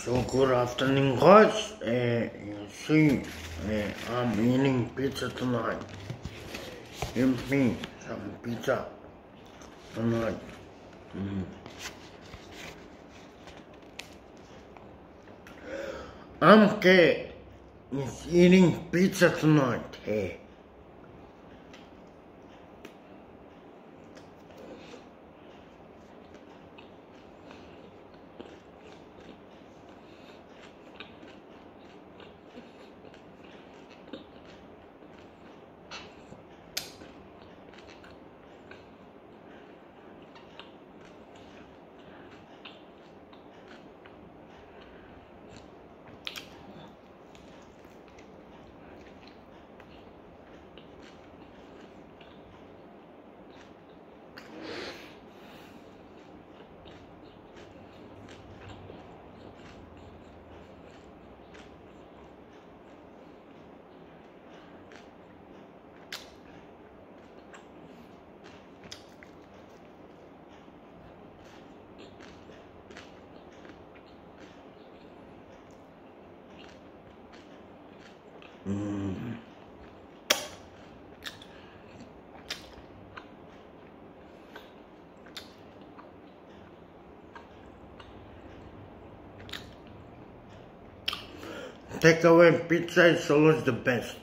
So good afternoon, guys. You see, I'm eating pizza tonight. Give me some pizza tonight. I'm Kay. Is eating pizza tonight. Hey. Takeaway pizza is always the best.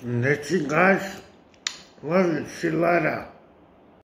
That's it, guys. Love you. See you later.